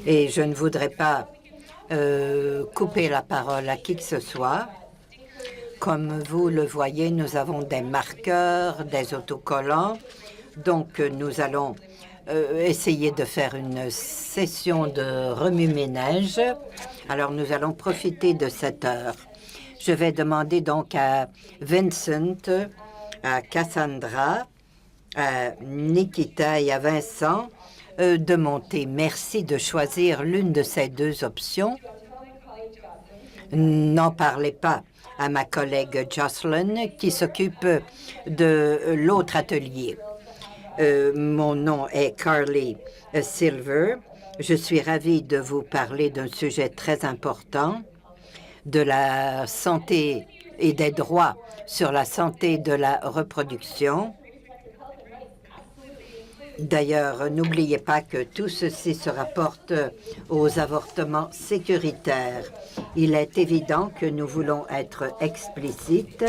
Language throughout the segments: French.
Et je ne voudrais pas couper la parole à qui que ce soit. Comme vous le voyez, nous avons des marqueurs, des autocollants. Donc, nous allons essayer de faire une session de remue-ménage. Alors, nous allons profiter de cette heure. Je vais demander donc à Vincent, à Cassandra, à Nikita et à Vincent de monter. Merci de choisir l'une de ces deux options. N'en parlez pas à ma collègue Jocelyn qui s'occupe de l'autre atelier. Mon nom est Carly Silver. Je suis ravie de vous parler d'un sujet très important, de la santé et des droits sur la santé de la reproduction. D'ailleurs, n'oubliez pas que tout ceci se rapporte aux avortements sécuritaires. Il est évident que nous voulons être explicites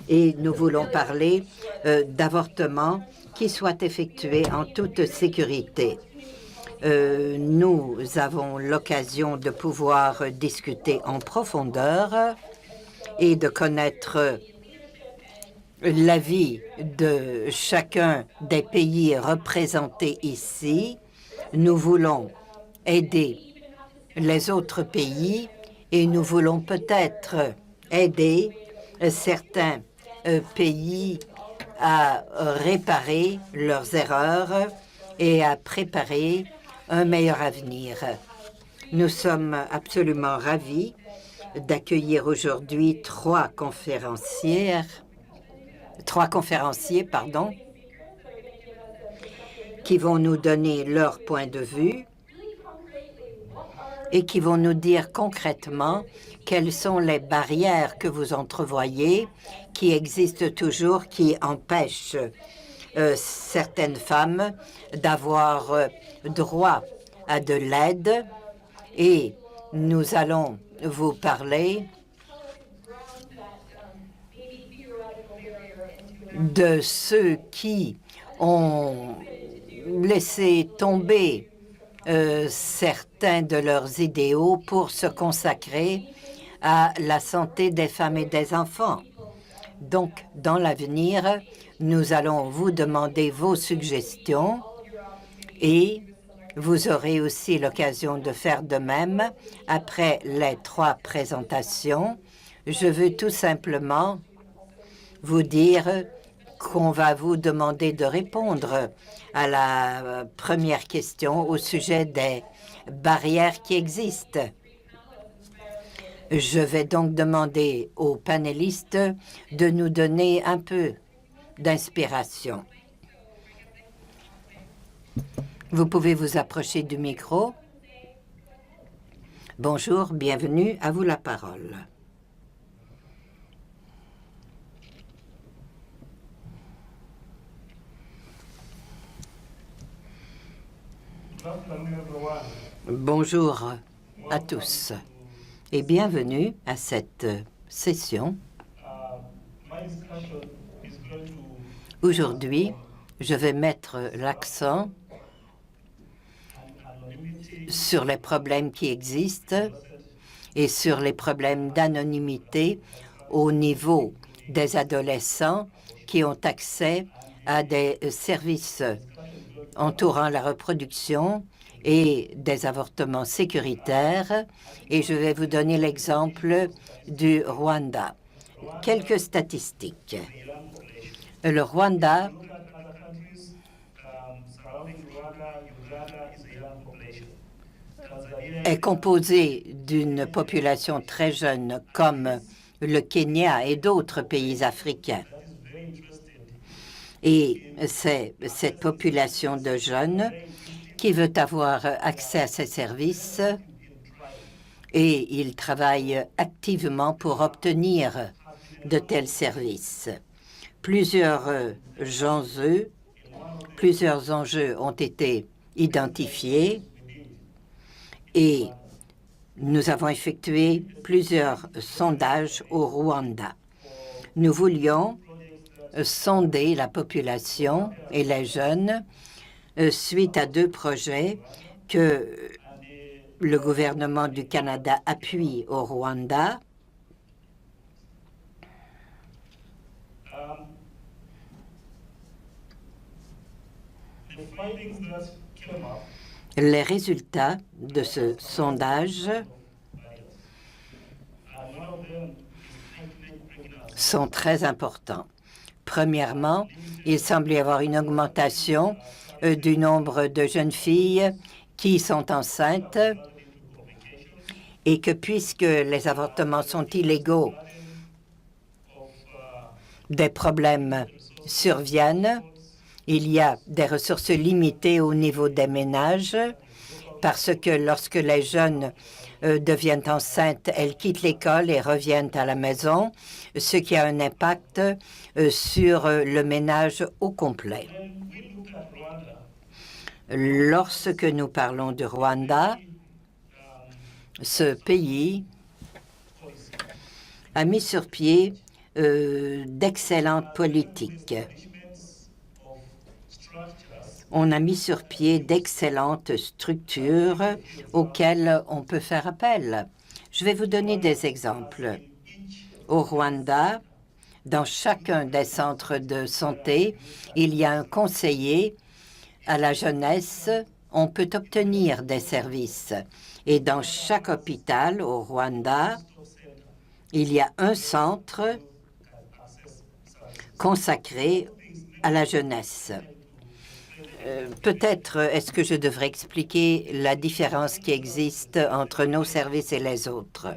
et nous voulons parler d'avortements qui soient effectués en toute sécurité. Nous avons l'occasion de pouvoir discuter en profondeur et de connaître l'avis de chacun des pays représentés ici. Nous voulons aider les autres pays et nous voulons peut-être aider certains pays à réparer leurs erreurs et à préparer un meilleur avenir. Nous sommes absolument ravis d'accueillir aujourd'hui trois conférenciers, qui vont nous donner leur point de vue et qui vont nous dire concrètement quelles sont les barrières que vous entrevoyez, qui existent toujours, qui empêchent certaines femmes d'avoir droit à de l'aide. Et nous allons vous parler de ceux qui ont laissé tomber certains de leurs idéaux pour se consacrer à la santé des femmes et des enfants. Donc, dans l'avenir, nous allons vous demander vos suggestions et vous aurez aussi l'occasion de faire de même après les trois présentations. Je veux tout simplement vous dire qu'on va vous demander de répondre à la première question au sujet des barrières qui existent. Je vais donc demander aux panélistes de nous donner un peu d'inspiration. Vous pouvez vous approcher du micro. Bonjour, bienvenue, à vous la parole. Bonjour à tous et bienvenue à cette session. Aujourd'hui, je vais mettre l'accent sur les problèmes qui existent et sur les problèmes d'anonymité au niveau des adolescents qui ont accès à des services entourant la reproduction et des avortements sécuritaires. Et je vais vous donner l'exemple du Rwanda. Quelques statistiques. Le Rwanda est composé d'une population très jeune comme le Kenya et d'autres pays africains. Et c'est cette population de jeunes qui veut avoir accès à ces services et ils travaillent activement pour obtenir de tels services. Plusieurs enjeux ont été identifiés et nous avons effectué plusieurs sondages au Rwanda. Nous voulions sonder la population et les jeunes suite à deux projets que le gouvernement du Canada appuie au Rwanda. Les résultats de ce sondage sont très importants. Premièrement, il semble y avoir une augmentation du nombre de jeunes filles qui sont enceintes et que puisque les avortements sont illégaux, des problèmes surviennent. Il y a des ressources limitées au niveau des ménages parce que lorsque les jeunes deviennent enceintes, elles quittent l'école et reviennent à la maison, ce qui a un impact sur le ménage au complet. Lorsque nous parlons du Rwanda, ce pays a mis sur pied d'excellentes politiques. On a mis sur pied d'excellentes structures auxquelles on peut faire appel. Je vais vous donner des exemples. Au Rwanda, dans chacun des centres de santé, il y a un conseiller à la jeunesse. On peut obtenir des services. Et dans chaque hôpital au Rwanda, il y a un centre consacré à la jeunesse. Peut-être est-ce que je devrais expliquer la différence qui existe entre nos services et les autres.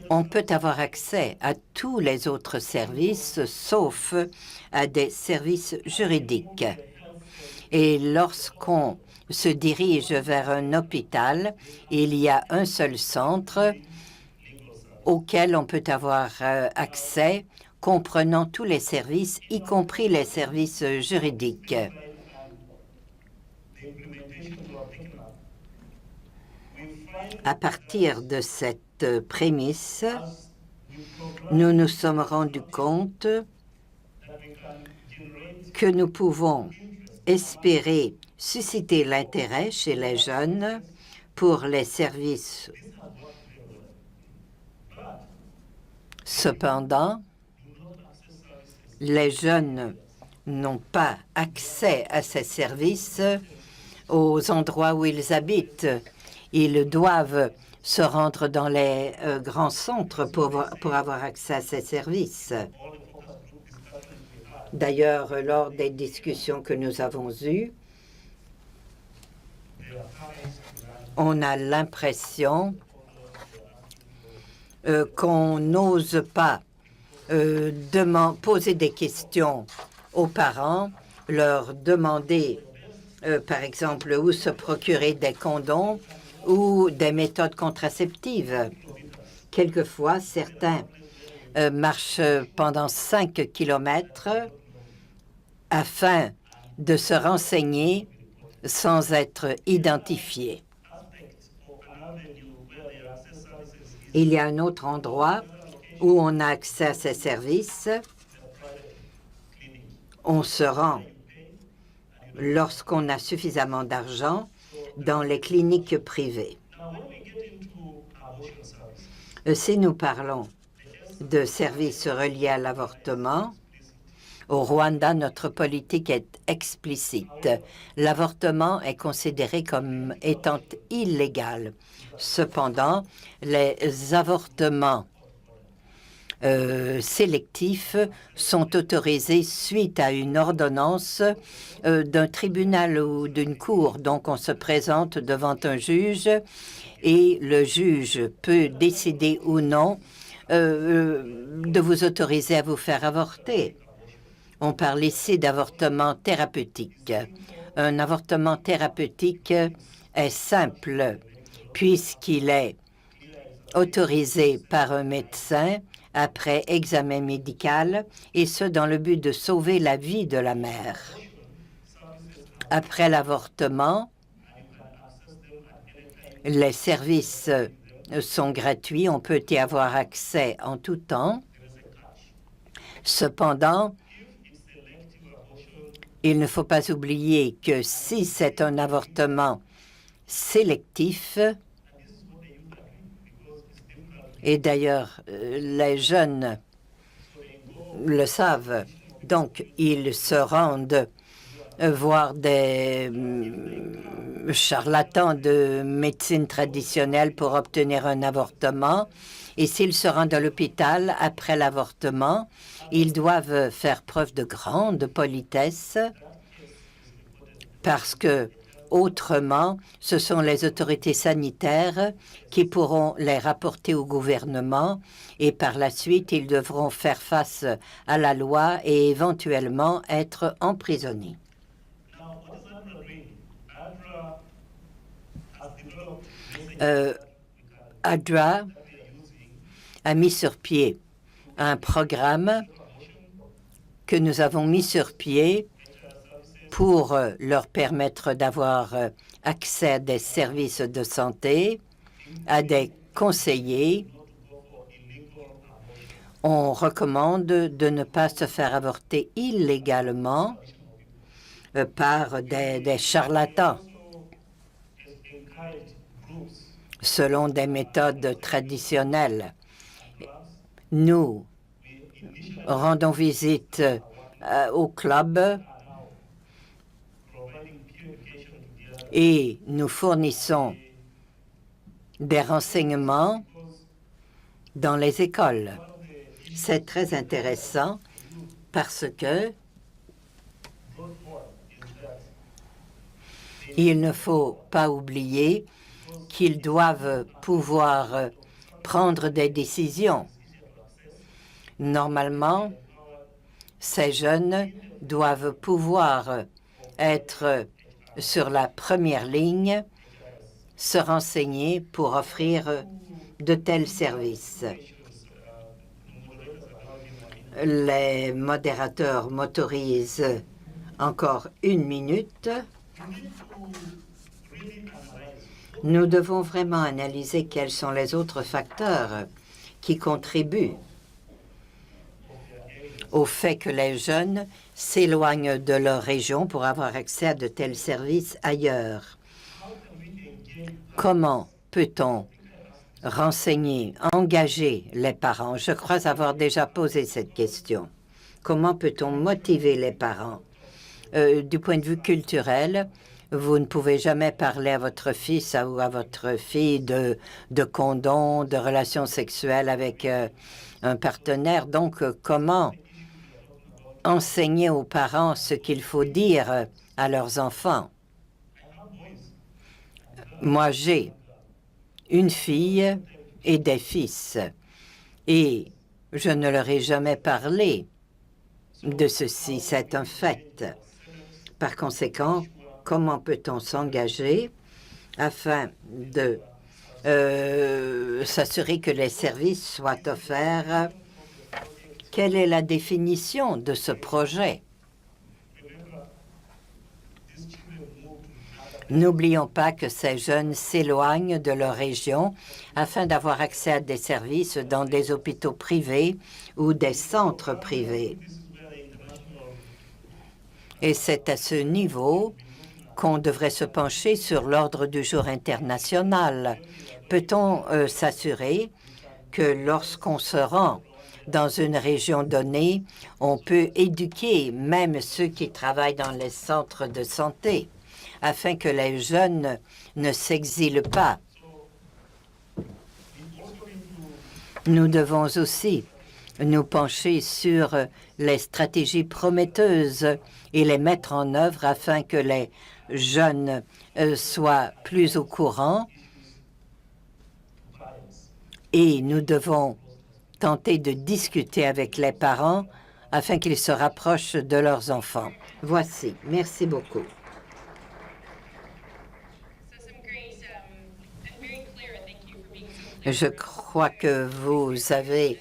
On peut avoir accès à tous les autres services, sauf à des services juridiques. Et lorsqu'on se dirige vers un hôpital, il y a un seul centre auquel on peut avoir accès, comprenant tous les services, y compris les services juridiques. À partir de cette prémisse, nous nous sommes rendus compte que nous pouvons espérer susciter l'intérêt chez les jeunes pour les services. Cependant, les jeunes n'ont pas accès à ces services aux endroits où ils habitent. Ils doivent se rendre dans les grands centres pour avoir accès à ces services. D'ailleurs, lors des discussions que nous avons eues, on a l'impression qu'on n'ose pas poser des questions aux parents, leur demander, par exemple, où se procurer des condoms ou des méthodes contraceptives. Quelquefois, certains marchent pendant 5 kilomètres afin de se renseigner sans être identifiés. Il y a un autre endroit où on a accès à ces services. On se rend lorsqu'on a suffisamment d'argent dans les cliniques privées. Si nous parlons de services reliés à l'avortement, au Rwanda, notre politique est explicite. L'avortement est considéré comme étant illégal. Cependant, les avortements sélectifs sont autorisés suite à une ordonnance d'un tribunal ou d'une cour. Donc, on se présente devant un juge et le juge peut décider ou non de vous autoriser à vous faire avorter. On parle ici d'avortement thérapeutique. Un avortement thérapeutique est simple puisqu'il est autorisé par un médecin après examen médical, et ce dans le but de sauver la vie de la mère. Après l'avortement, les services sont gratuits, on peut y avoir accès en tout temps. Cependant, il ne faut pas oublier que si c'est un avortement sélectif. Et d'ailleurs, les jeunes le savent. Donc, ils se rendent voir des charlatans de médecine traditionnelle pour obtenir un avortement. Et s'ils se rendent à l'hôpital après l'avortement, ils doivent faire preuve de grande politesse parce que autrement, ce sont les autorités sanitaires qui pourront les rapporter au gouvernement et par la suite, ils devront faire face à la loi et éventuellement être emprisonnés. ADRA a mis sur pied un programme que nous avons mis sur pied pour leur permettre d'avoir accès à des services de santé, à des conseillers. On recommande de ne pas se faire avorter illégalement par des charlatans selon des méthodes traditionnelles. Nous rendons visite au club et nous fournissons des renseignements dans les écoles. C'est très intéressant parce que il ne faut pas oublier qu'ils doivent pouvoir prendre des décisions. Normalement, ces jeunes doivent pouvoir être sur la première ligne, se renseigner pour offrir de tels services. Les modérateurs m'autorisent encore 1 minute. Nous devons vraiment analyser quels sont les autres facteurs qui contribuent au fait que les jeunes s'éloignent de leur région pour avoir accès à de tels services ailleurs. Comment peut-on renseigner, engager les parents? Je crois avoir déjà posé cette question. Comment peut-on motiver les parents? Du point de vue culturel, vous ne pouvez jamais parler à votre fils ou à votre fille de condom, de relations sexuelles avec un partenaire. Donc, comment enseigner aux parents ce qu'il faut dire à leurs enfants? Moi, j'ai une fille et des fils, et je ne leur ai jamais parlé de ceci. C'est un fait. Par conséquent, comment peut-on s'engager afin de s'assurer que les services soient offerts? Quelle est la définition de ce projet? N'oublions pas que ces jeunes s'éloignent de leur région afin d'avoir accès à des services dans des hôpitaux privés ou des centres privés. Et c'est à ce niveau qu'on devrait se pencher sur l'ordre du jour international. Peut-on s'assurer que lorsqu'on se rend dans une région donnée, on peut éduquer même ceux qui travaillent dans les centres de santé afin que les jeunes ne s'exilent pas? Nous devons aussi nous pencher sur les stratégies prometteuses et les mettre en œuvre afin que les jeunes soient plus au courant. Et nous devons tenter de discuter avec les parents afin qu'ils se rapprochent de leurs enfants. Voici. Merci beaucoup. Je crois que vous avez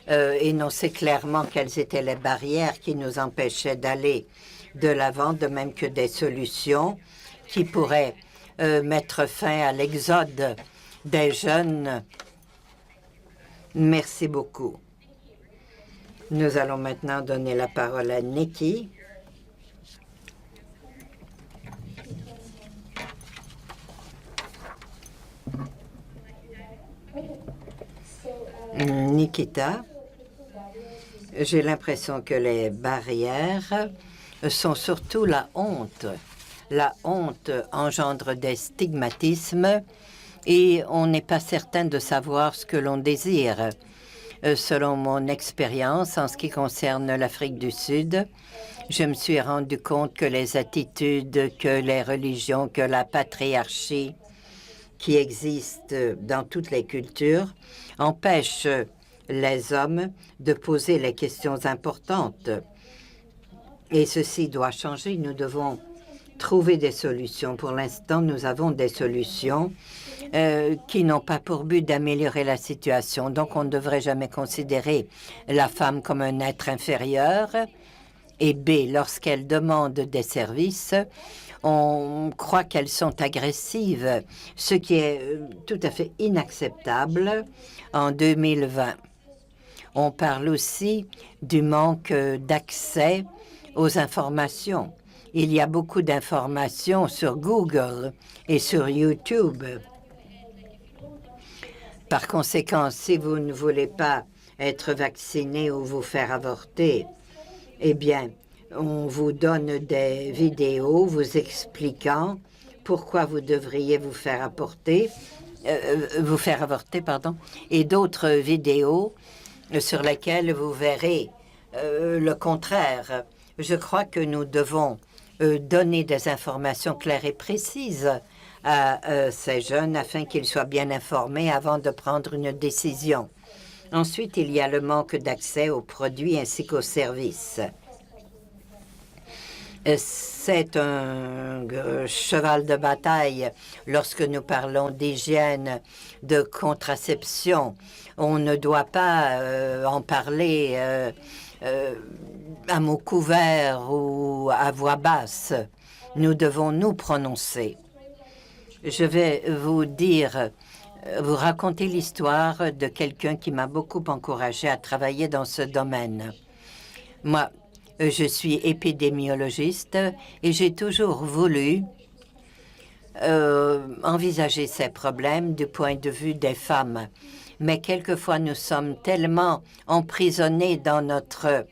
énoncé clairement quelles étaient les barrières qui nous empêchaient d'aller de l'avant, de même que des solutions qui pourraient mettre fin à l'exode des jeunes. Merci beaucoup. Nous allons maintenant donner la parole à Nikki. Nikita, j'ai l'impression que les barrières sont surtout la honte. La honte engendre des stigmatismes et on n'est pas certain de savoir ce que l'on désire. Selon mon expérience en ce qui concerne l'Afrique du Sud, je me suis rendu compte que les attitudes, que les religions, que la patriarchie qui existe dans toutes les cultures empêchent les hommes de poser les questions importantes. Et ceci doit changer. Nous devons trouver des solutions. Pour l'instant, nous avons des solutions qui n'ont pas pour but d'améliorer la situation. Donc, on ne devrait jamais considérer la femme comme un être inférieur. Et B, lorsqu'elle demande des services, on croit qu'elles sont agressives, ce qui est tout à fait inacceptable en 2020. On parle aussi du manque d'accès aux informations. Il y a beaucoup d'informations sur Google et sur YouTube. Par conséquent, si vous ne voulez pas être vacciné ou vous faire avorter, eh bien, on vous donne des vidéos vous expliquant pourquoi vous devriez vous faire avorter, et d'autres vidéos sur lesquelles vous verrez le contraire. Je crois que nous devons donner des informations claires et précises à ces jeunes afin qu'ils soient bien informés avant de prendre une décision. Ensuite, il y a le manque d'accès aux produits ainsi qu'aux services. C'est un cheval de bataille lorsque nous parlons d'hygiène, de contraception. On ne doit pas en parler à mots couverts ou à voix basse. Nous devons nous prononcer. Je vais vous raconter l'histoire de quelqu'un qui m'a beaucoup encouragé à travailler dans ce domaine. Moi, je suis épidémiologiste et j'ai toujours voulu envisager ces problèmes du point de vue des femmes. Mais quelquefois, nous sommes tellement emprisonnés dans notre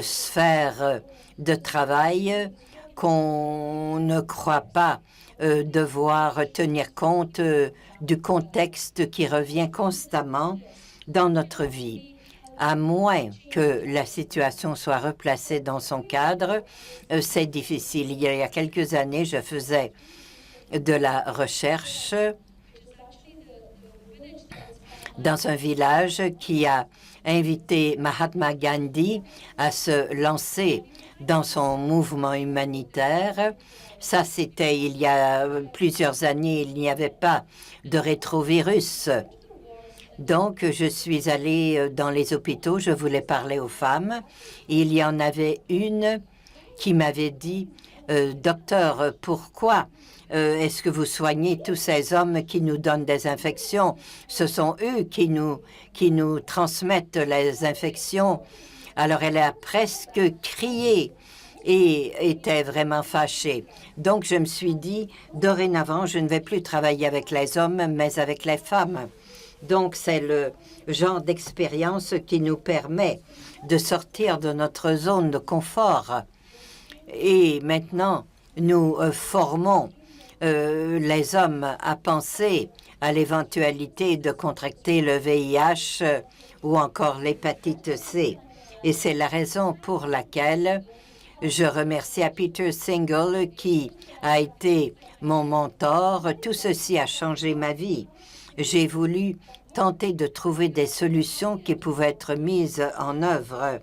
sphère de travail qu'on ne croit pas devoir tenir compte du contexte qui revient constamment dans notre vie. À moins que la situation soit replacée dans son cadre, c'est difficile. Il y a quelques années, je faisais de la recherche dans un village qui a invité Mahatma Gandhi à se lancer dans son mouvement humanitaire. Ça, c'était il y a plusieurs années. Il n'y avait pas de rétrovirus. Donc, je suis allée dans les hôpitaux, je voulais parler aux femmes. Il y en avait une qui m'avait dit « Docteur, pourquoi est-ce que vous soignez tous ces hommes qui nous donnent des infections? Ce sont eux qui nous transmettent les infections. » Alors, elle a presque crié et était vraiment fâchée. Donc, je me suis dit, dorénavant, je ne vais plus travailler avec les hommes, mais avec les femmes. Donc, c'est le genre d'expérience qui nous permet de sortir de notre zone de confort. Et maintenant, nous formons les hommes à penser à l'éventualité de contracter le VIH ou encore l'hépatite C. Et c'est la raison pour laquelle je remercie à Peter Single qui a été mon mentor. Tout ceci a changé ma vie. J'ai voulu tenter de trouver des solutions qui pouvaient être mises en œuvre.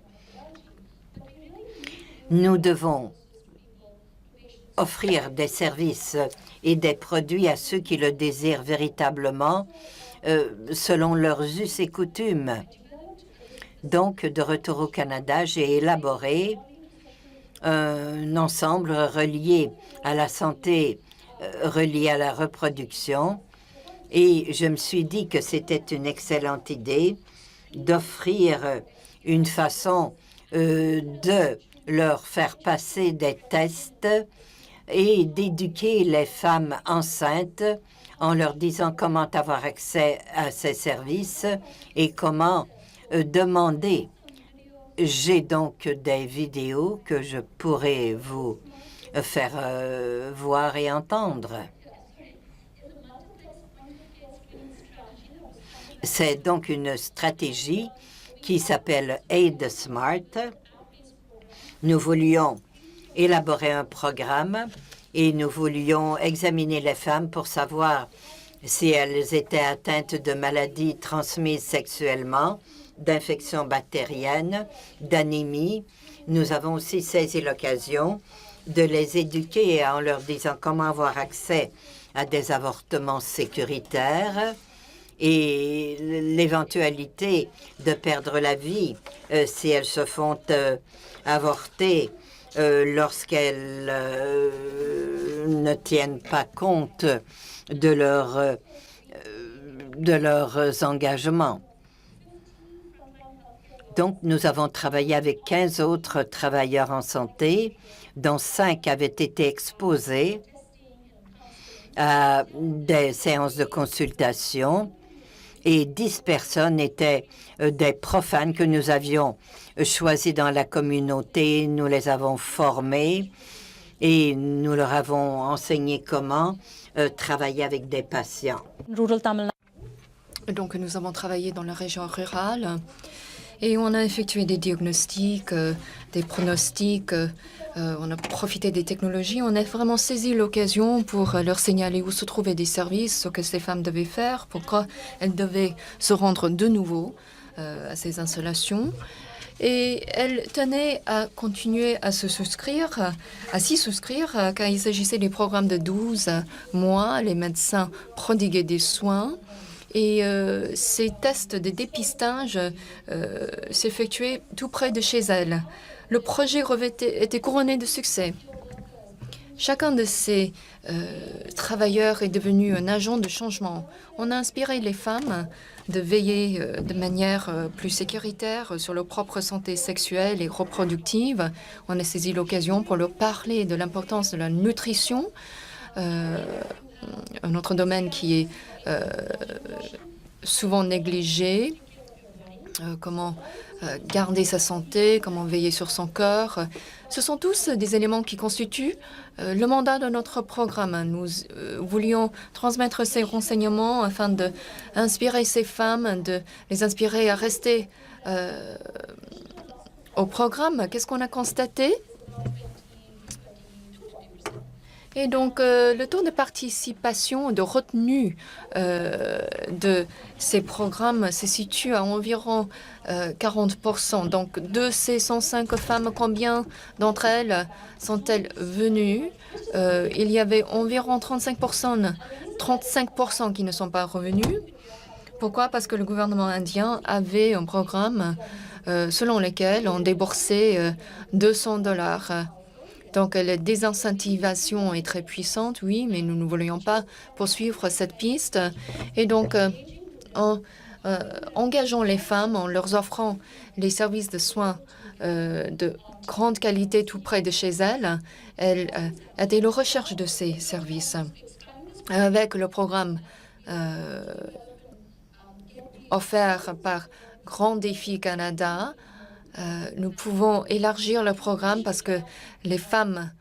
Nous devons offrir des services et des produits à ceux qui le désirent véritablement selon leurs us et coutumes. Donc, de retour au Canada, j'ai élaboré un ensemble relié à la santé, relié à la reproduction. Et je me suis dit que c'était une excellente idée d'offrir une façon de leur faire passer des tests et d'éduquer les femmes enceintes en leur disant comment avoir accès à ces services et comment demander. J'ai donc des vidéos que je pourrais vous faire voir et entendre. C'est donc une stratégie qui s'appelle Aid Smart. Nous voulions élaborer un programme et nous voulions examiner les femmes pour savoir si elles étaient atteintes de maladies transmises sexuellement, d'infections bactériennes, d'anémie. Nous avons aussi saisi l'occasion de les éduquer en leur disant comment avoir accès à des avortements sécuritaires et l'éventualité de perdre la vie si elles se font avorter lorsqu'elles ne tiennent pas compte de leurs engagements. Donc, nous avons travaillé avec 15 autres travailleurs en santé, dont 5 avaient été exposés à des séances de consultation et 10 personnes étaient des profanes que nous avions choisis dans la communauté. Nous les avons formés et nous leur avons enseigné comment travailler avec des patients. Donc, nous avons travaillé dans la région rurale et on a effectué des diagnostics, des pronostics. On a profité des technologies. On a vraiment saisi l'occasion pour leur signaler où se trouvaient des services, ce que ces femmes devaient faire, pourquoi elles devaient se rendre de nouveau à ces installations. Et elles tenaient à continuer à s'y souscrire, car il s'agissait des programmes de 12 mois. Les médecins prodiguaient des soins. Et ces tests de dépistage s'effectuaient tout près de chez elles. Le projet était couronné de succès. Chacun de ces travailleurs est devenu un agent de changement. On a inspiré les femmes de veiller de manière plus sécuritaire sur leur propre santé sexuelle et reproductive. On a saisi l'occasion pour leur parler de l'importance de la nutrition, un autre domaine qui est souvent négligé. Comment garder sa santé, comment veiller sur son corps. Ce sont tous des éléments qui constituent le mandat de notre programme. Nous voulions transmettre ces renseignements afin d'inspirer ces femmes, de les inspirer à rester au programme. Qu'est-ce qu'on a constaté? Et donc, le taux de participation, de retenue de ces programmes se situe à environ 40%. Donc, de ces 105 femmes, combien d'entre elles sont-elles venues? Il y avait environ 35% qui ne sont pas revenus. Pourquoi? Parce que le gouvernement indien avait un programme selon lequel on déboursait $200. Donc, la désincentivation est très puissante, oui, mais nous ne voulions pas poursuivre cette piste. Et donc, en engageant les femmes, en leur offrant les services de soins de grande qualité tout près de chez elles, elles étaient la recherche de ces services. Avec le programme offert par Grand Défi Canada, nous pouvons élargir le programme parce que les femmes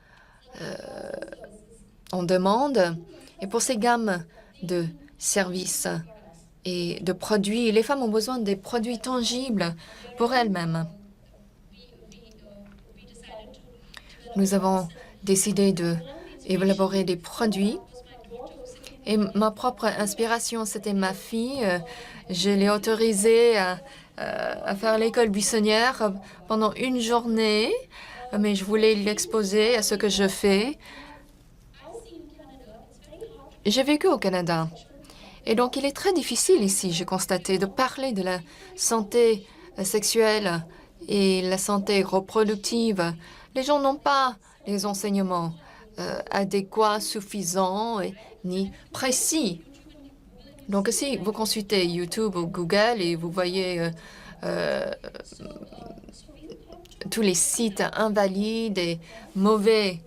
en demandent. Et pour ces gammes de services et de produits, les femmes ont besoin des produits tangibles pour elles-mêmes. Nous avons décidé d'élaborer des produits. Et ma propre inspiration, c'était ma fille. Je l'ai autorisée à faire l'école buissonnière pendant une journée, mais je voulais l'exposer à ce que je fais. J'ai vécu au Canada. Et donc, il est très difficile ici, j'ai constaté, de parler de la santé sexuelle et la santé reproductive. Les gens n'ont pas les enseignements adéquats, suffisants ni précis. Donc, si vous consultez YouTube ou Google et vous voyez tous les sites invalides et mauvais,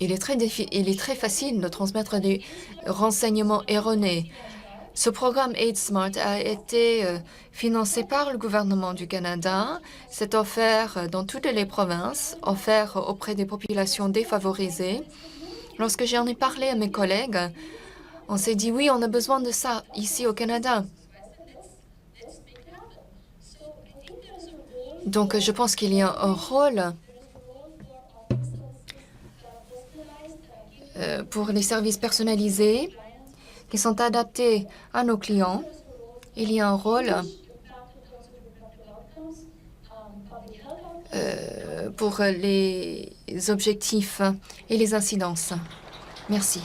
il est très facile de transmettre des renseignements erronés. Ce programme Aid Smart a été financé par le gouvernement du Canada. C'est offert dans toutes les provinces, offert auprès des populations défavorisées. Lorsque j'en ai parlé à mes collègues, on s'est dit oui, on a besoin de ça ici au Canada. Donc, je pense qu'il y a un rôle pour les services personnalisés qui sont adaptés à nos clients. Il y a un rôle pour les objectifs et les incidences. Merci.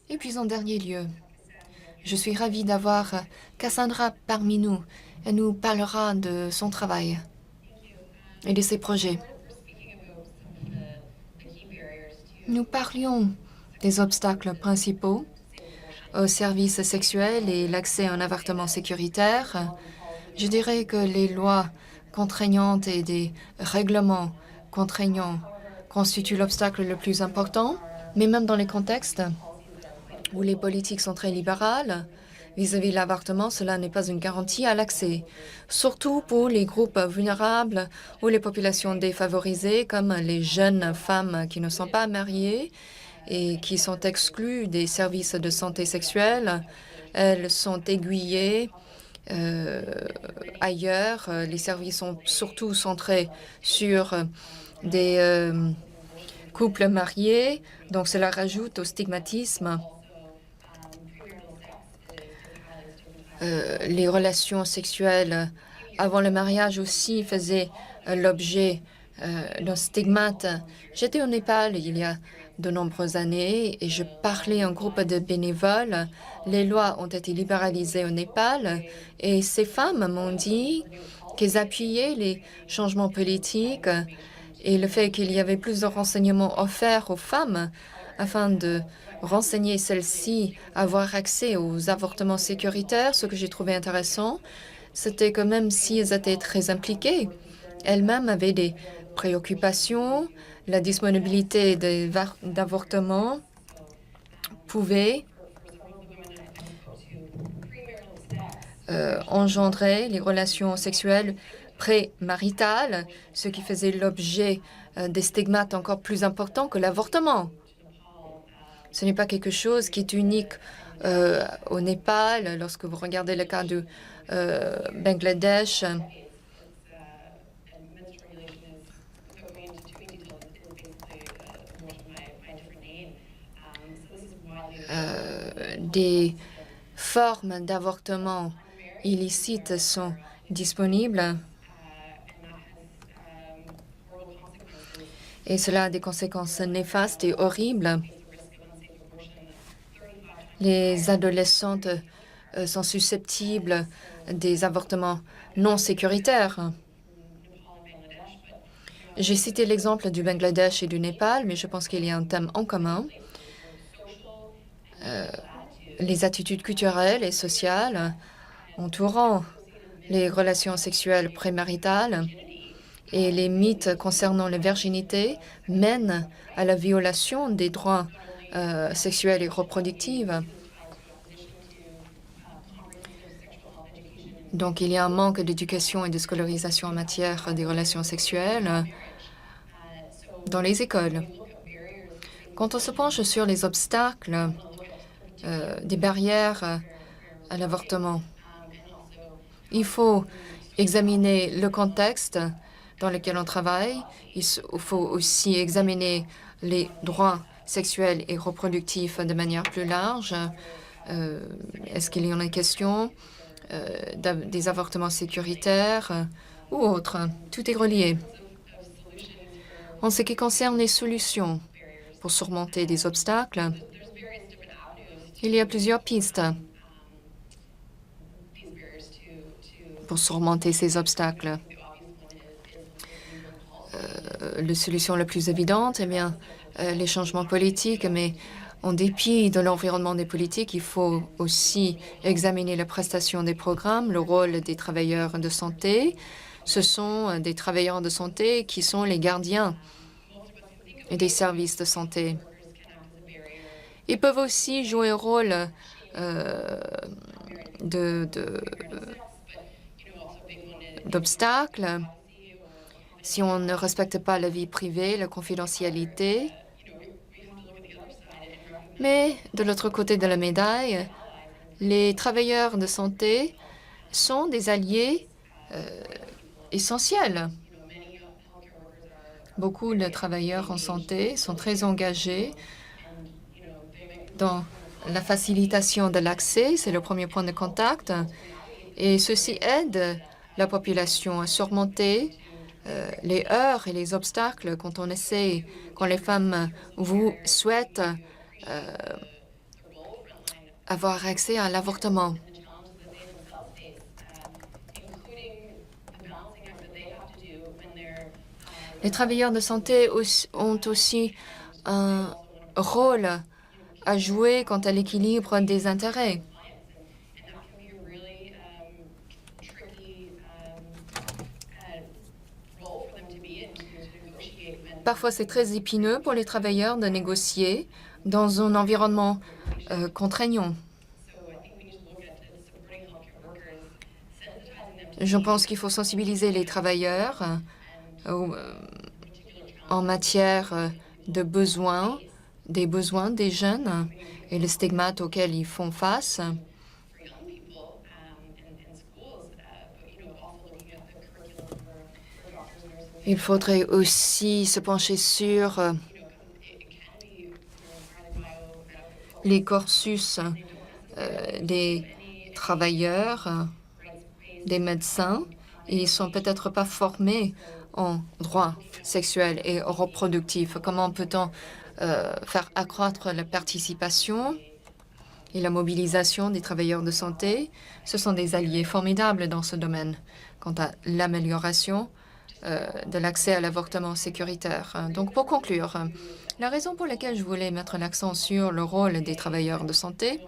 Et puis, en dernier lieu, je suis ravie d'avoir Cassandra parmi nous. Elle nous parlera de son travail et de ses projets. Nous parlions des obstacles principaux aux services sexuels et l'accès à un avortement sécuritaire. Je dirais que les lois contraignantes et des règlements contraignants constituent l'obstacle le plus important, mais même dans les contextes où les politiques sont très libérales vis-à-vis de l'avortement, cela n'est pas une garantie à l'accès, surtout pour les groupes vulnérables ou les populations défavorisées, comme les jeunes femmes qui ne sont pas mariées et qui sont exclues des services de santé sexuelle. Elles sont aiguillées ailleurs. Les services sont surtout centrés sur des couples mariés, donc cela rajoute au stigmatisme. Les relations sexuelles avant le mariage aussi faisaient l'objet d'un stigmate. J'étais au Népal il y a de nombreuses années et je parlais à un groupe de bénévoles. Les lois ont été libéralisées au Népal et ces femmes m'ont dit qu'elles appuyaient les changements politiques et le fait qu'il y avait plus de renseignements offerts aux femmes afin de renseigner celles-ci, avoir accès aux avortements sécuritaires. Ce que j'ai trouvé intéressant, c'était que même si elles étaient très impliquées, elles-mêmes avaient des préoccupations. La disponibilité d'avortements pouvait engendrer les relations sexuelles prémaritales, ce qui faisait l'objet des stigmates encore plus importants que l'avortement. Ce n'est pas quelque chose qui est unique au Népal. Lorsque vous regardez le cas du Bangladesh, des formes d'avortement illicites sont disponibles et cela a des conséquences néfastes et horribles. Les adolescentes sont susceptibles des avortements non sécuritaires. J'ai cité l'exemple du Bangladesh et du Népal, mais je pense qu'il y a un thème en commun. Les attitudes culturelles et sociales entourant les relations sexuelles prémaritales et les mythes concernant la virginité mènent à la violation des droits sexuels et reproductifs. Donc, il y a un manque d'éducation et de scolarisation en matière des relations sexuelles dans les écoles. Quand on se penche sur les obstacles, des barrières à l'avortement, il faut examiner le contexte dans lequel on travaille. Il faut aussi examiner les droits sexuels et reproductifs de manière plus large. Est-ce qu'il y en a question des avortements sécuritaires ou autres? Tout est relié. En ce qui concerne les solutions pour surmonter des obstacles, il y a plusieurs pistes pour surmonter ces obstacles. La solution la plus évidente, eh bien, les changements politiques, mais en dépit de l'environnement des politiques, il faut aussi examiner la prestation des programmes, le rôle des travailleurs de santé, Ce sont des travailleurs de santé qui sont les gardiens des services de santé. Ils peuvent aussi jouer un rôle d'obstacle si on ne respecte pas la vie privée, la confidentialité. Mais de l'autre côté de la médaille, les travailleurs de santé sont des alliés essentiels. Beaucoup de travailleurs en santé sont très engagés dans la facilitation de l'accès, c'est le premier point de contact, et ceci aide la population à surmonter les heurts et les obstacles quand les femmes vous souhaitent avoir accès à l'avortement. Les travailleurs de santé ont aussi un rôle à jouer quant à l'équilibre des intérêts. Parfois, c'est très épineux pour les travailleurs de négocier dans un environnement contraignant. Je pense qu'il faut sensibiliser les travailleurs en matière de des besoins des jeunes et les stigmates auxquels ils font face. Il faudrait aussi se pencher sur les cursus des travailleurs, des médecins. Ils sont peut-être pas formés en droit sexuel et reproductif. Comment peut-on faire accroître la participation et la mobilisation des travailleurs de santé? Ce sont des alliés formidables dans ce domaine quant à l'amélioration de l'accès à l'avortement sécuritaire. Donc, pour conclure, la raison pour laquelle je voulais mettre l'accent sur le rôle des travailleurs de santé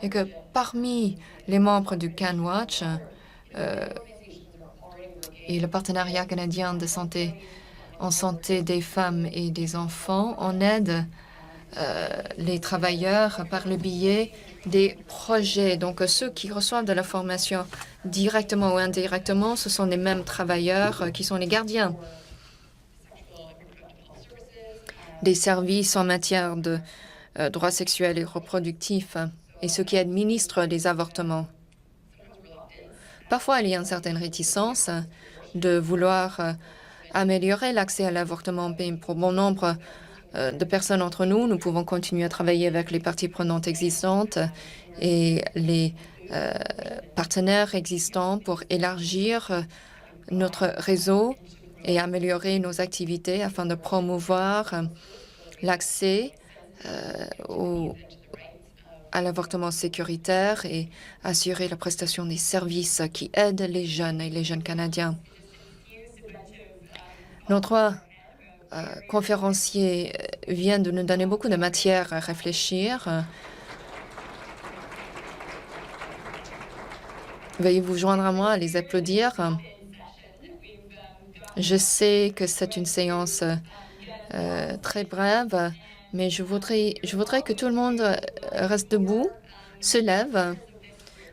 est que parmi les membres du CanWatch et le partenariat canadien de santé en santé des femmes et des enfants, on aide les travailleurs par le biais des projets. Donc, ceux qui reçoivent de la formation directement ou indirectement, ce sont les mêmes travailleurs qui sont les gardiens des services en matière de droits sexuels et reproductifs et ceux qui administrent les avortements. Parfois, il y a une certaine réticence de vouloir améliorer l'accès à l'avortement, mais pour bon nombre de personnes entre nous, nous pouvons continuer à travailler avec les parties prenantes existantes et les partenaires existants pour élargir notre réseau et améliorer nos activités afin de promouvoir l'accès à l'avortement sécuritaire et assurer la prestation des services qui aident les jeunes et les jeunes Canadiens. Nos trois conférenciers viennent de nous donner beaucoup de matière à réfléchir. Veuillez vous joindre à moi à les applaudir. Je sais que c'est une séance très brève, mais je voudrais que tout le monde reste debout, se lève.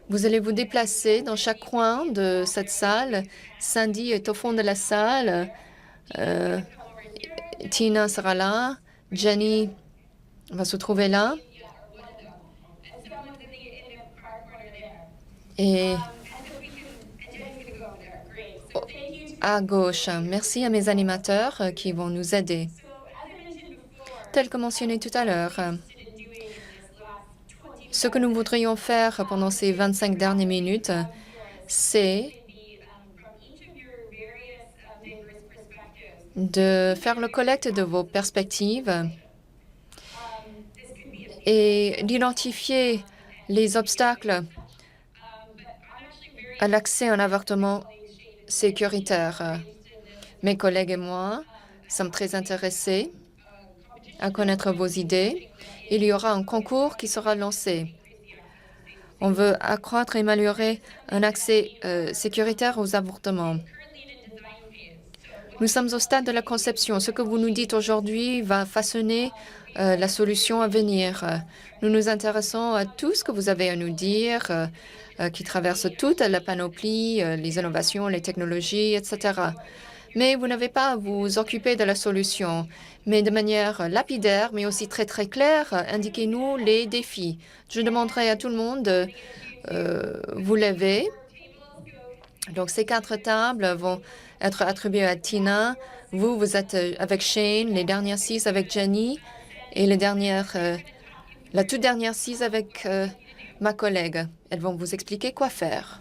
Vous allez vous déplacer dans chaque coin de cette salle. Sandy est au fond de la salle. Tina sera là. Jenny va se trouver là. Et à gauche, merci à mes animateurs qui vont nous aider. Tel que mentionné tout à l'heure, ce que nous voudrions faire pendant ces 25 dernières minutes, c'est de faire le collecte de vos perspectives et d'identifier les obstacles à l'accès à un avortement sécuritaire. Mes collègues et moi sommes très intéressés à connaître vos idées. Il y aura un concours qui sera lancé. On veut accroître et améliorer un accès sécuritaire aux avortements. Nous sommes au stade de la conception. Ce que vous nous dites aujourd'hui va façonner la solution à venir. Nous nous intéressons à tout ce que vous avez à nous dire, qui traverse toute la panoplie, les innovations, les technologies, etc. Mais vous n'avez pas à vous occuper de la solution, mais de manière lapidaire, mais aussi très très claire, indiquez-nous les défis. Je demanderai à tout le monde de vous lever. Donc, ces 4 tables vont être attribuées à Tina. Vous êtes avec Shane, les dernières 6 avec Jenny et la toute dernière 6 avec ma collègue. Elles vont vous expliquer quoi faire.